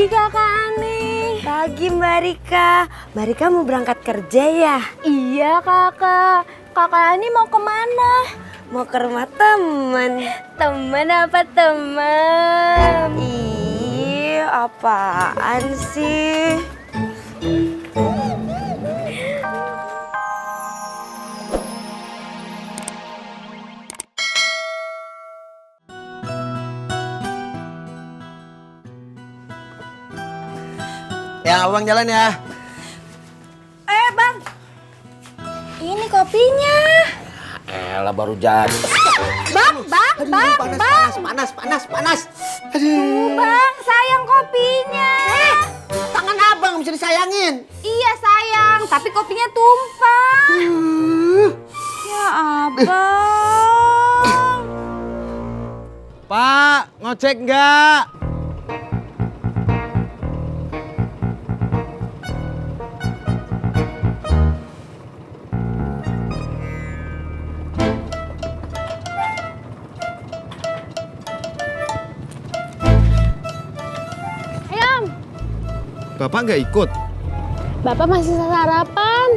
Pagi Kakak Ani. Pagi Mbak Rika. Mbak Rika mau berangkat kerja ya? Iya Kakak. Kakak Ani mau kemana? Mau ke rumah temen. Temen apa temen? Ih, apaan sih? Ya, abang jalan ya. Bang. Ini kopinya. Elah baru jadi. Bang. Panas. Aduh. Bang, sayang kopinya. Tangan abang bisa disayangin. Iya sayang, tapi kopinya tumpah. Ya abang. Pak, ngocek nggak? Ayam, Bapak nggak ikut? Bapak masih sarapan.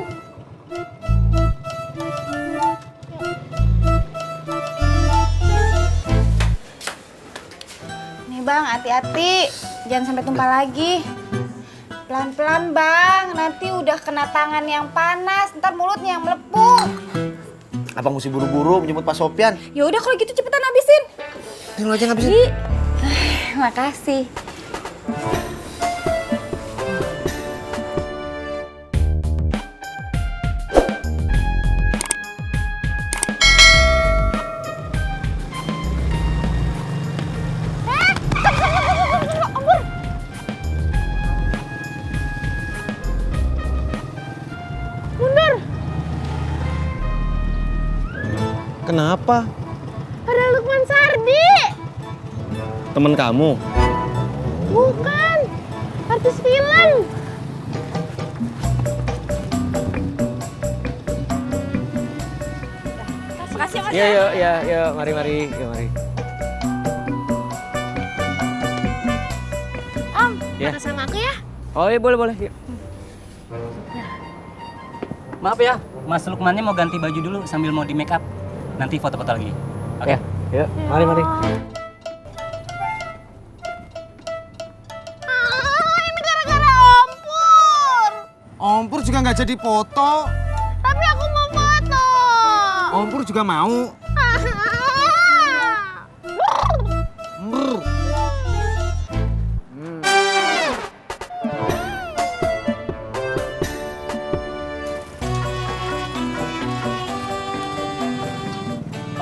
Nih bang, hati-hati. Jangan sampai tumpah lagi. Pelan-pelan bang, nanti udah kena tangan yang panas, ntar mulutnya yang melepuh. Abang mesti buru-buru menjemput Pak Sopyan. Ya udah kalau gitu cepetan habisin. Ini lo aja ngabisin. Makasih. Kenapa? Ada Lukman Sardi. Temen kamu? Bukan, artis film. Makasih Mas. Iya, mari. Om, Ya. foto sama aku ya. Oh iya boleh. Yuk. Maaf ya, Mas Lukmannya mau ganti baju dulu sambil mau di make up. Nanti foto-foto lagi. Oke. Yuk, mari. Ini gara-gara Om Pur. Om Pur juga nggak jadi foto. Tapi aku mau foto. Om Pur juga mau. Brr.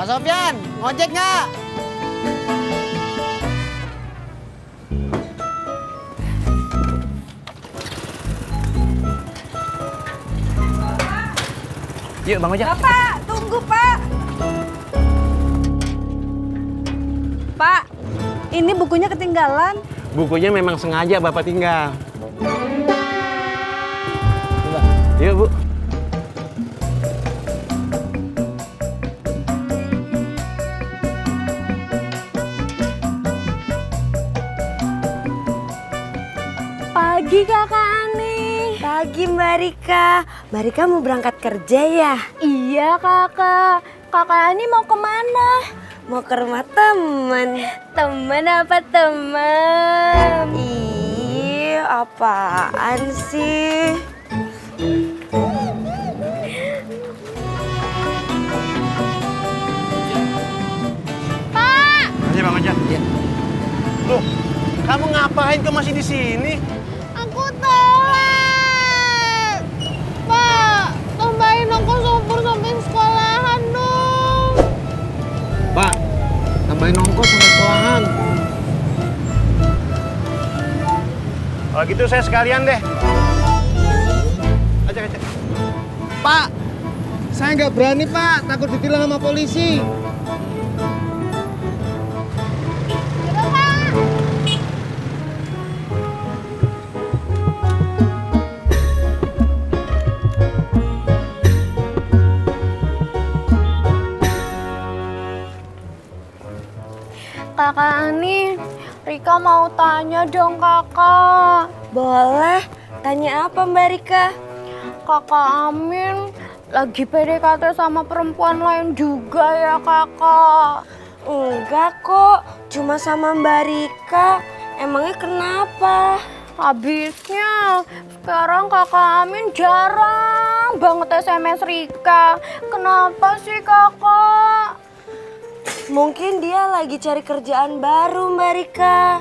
Pak Sopyan, ngojek nggak? Yuk, Bang Ojek. Pak, tunggu Pak. Pak, ini bukunya ketinggalan. Bukunya memang sengaja Bapak tinggal. Yuk, Bu. Pagi Kakak Ani. Pagi Mbak Rika. Mbak Rika mau berangkat kerja ya? Iya Kakak. Kakak Ani mau kemana? Mau ke rumah temen. Temen apa temen? Ih, apaan sih? Ayo Bang Ojek. Iya. Loh, kamu ngapain kok masih di sini? Aku telat. Pak, tambahin ongkos opor sampai sekolahan dong. Pak, tambahin ongkos sampai sekolahan. Kalau gitu saya sekalian deh. Ajak. Pak, saya nggak berani Pak, takut ditilang sama polisi. Kakak Ani, Rika mau tanya dong kakak. Boleh, tanya apa Mbak Rika? Kakak Amin lagi PDKT sama perempuan lain juga ya kakak? Enggak kok, cuma sama Mbak Rika. Emangnya kenapa? Habisnya sekarang kakak Amin jarang banget SMS Rika. Kenapa sih kakak? Mungkin dia lagi cari kerjaan baru Mbak Rika.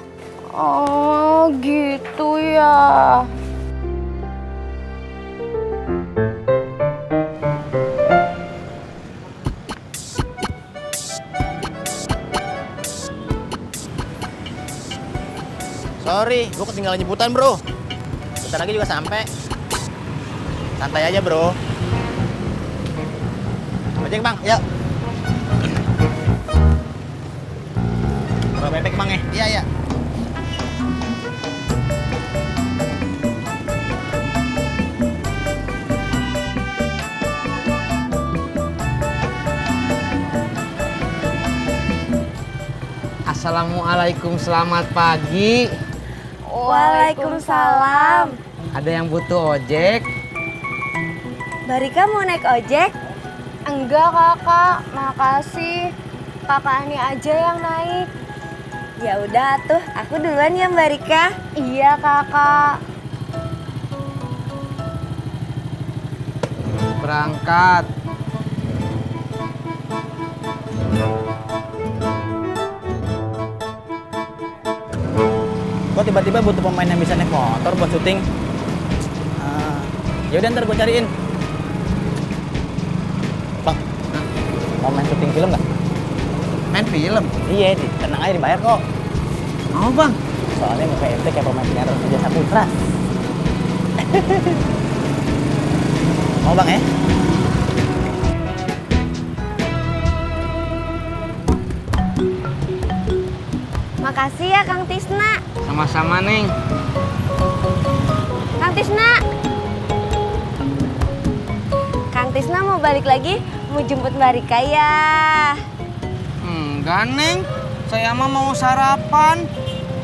Oh gitu ya. Sorry, gue ketinggalan jemputan bro. Bentar lagi juga sampai. Santai aja bro. Ojek bang, yuk. Berapa bebek bang ya? Iya, iya. Assalamualaikum, selamat pagi. Waalaikumsalam. Ada yang butuh ojek? Mbak Rika mau naik ojek? Enggak kakak, makasih. Kakak Ani aja yang naik. Ya udah tuh, aku duluan ya Mbak Rika. Iya kakak. Berangkat. Kok tiba-tiba butuh pemain yang bisa naik motor buat syuting? Ya udah ntar gue cariin. Bang, mau main syuting film nggak? Main film? Iya, tenang aja dibayar kok. Mau bang? Soalnya muka ente kayak pemain sinetron Raja Saputra. Mau bang ya? Makasih ya Kang Tisna. Sama-sama Neng. Kang Tisna. Kang Tisna mau balik lagi, mau jemput Mbak Rika ya. Enggak Neng, saya mah mau sarapan.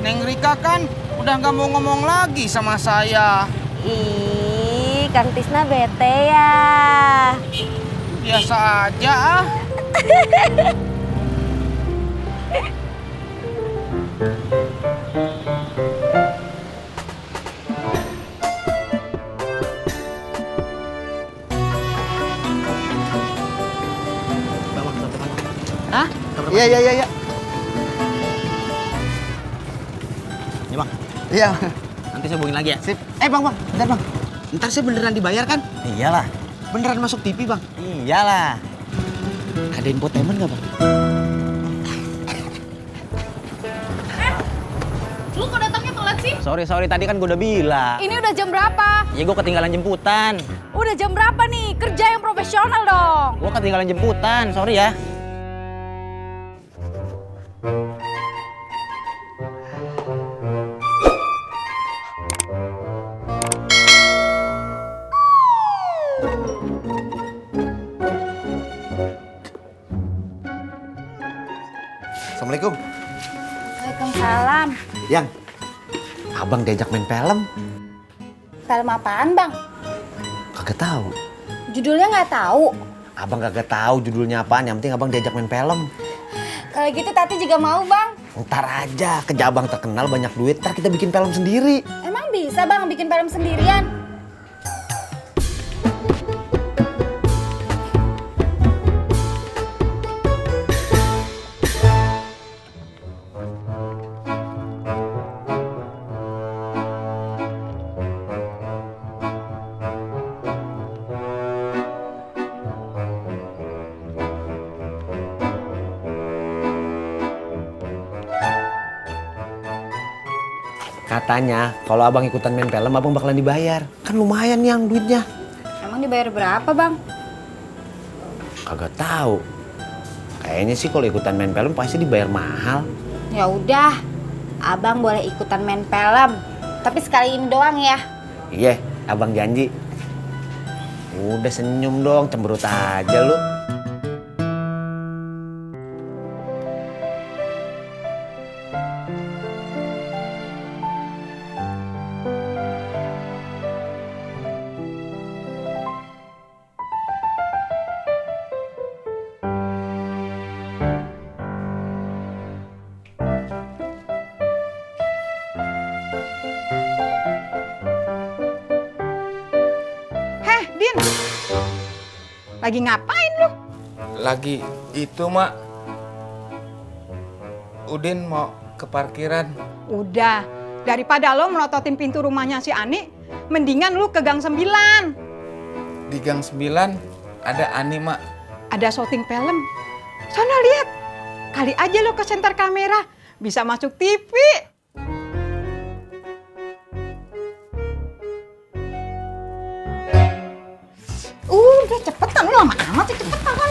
Neng Rika kan udah nggak mau ngomong lagi sama saya. Ih, Kang Tisna bete ya. Biasa aja ah. Hah? Iya, iya, iya, iya. Ya bang. Iya. Nanti saya hubungin lagi ya. Sip. Bang, bentar bang. Ntar saya beneran dibayar kan? Iyalah. Beneran masuk TV bang? Iyalah. Ada infotainment nggak bang? Lu kok datangnya telat sih? Sorry, tadi kan gue udah bilang. Ini udah jam berapa? Ya gue ketinggalan jemputan. Udah jam berapa nih? Kerja yang profesional dong. Gue ketinggalan jemputan, sorry ya. Assalamualaikum. Waalaikumsalam. Yang, abang diajak main film? Film apaan bang? Kagak tahu. Judulnya nggak tahu. Abang kagak tahu judulnya apaan, yang penting abang diajak main film. Kalau gitu Tati juga mau bang. Ntar aja, kerja abang terkenal banyak duit, ntar kita bikin film sendiri. Emang bisa bang bikin film sendirian? Katanya kalau abang ikutan main film, abang bakalan dibayar. Kan lumayan yang duitnya. Emang dibayar berapa bang? Kagak tahu. Kayaknya sih kalau ikutan main film pasti dibayar mahal. Ya udah, abang boleh ikutan main film. Tapi sekali ini doang ya. Iya, abang janji. Udah senyum dong, cemberut aja lu. Udin? Lagi ngapain lu? Lagi itu, Mak. Udin mau ke parkiran. Udah, daripada lo melototin pintu rumahnya si Ani, mendingan lu ke Gang 9. Di Gang 9 ada Ani, Mak. Ada syuting film. Sana lihat. Kali aja lo ke senter kamera, bisa masuk TV. Udah cepetan, lu lama amat sih, cepetan.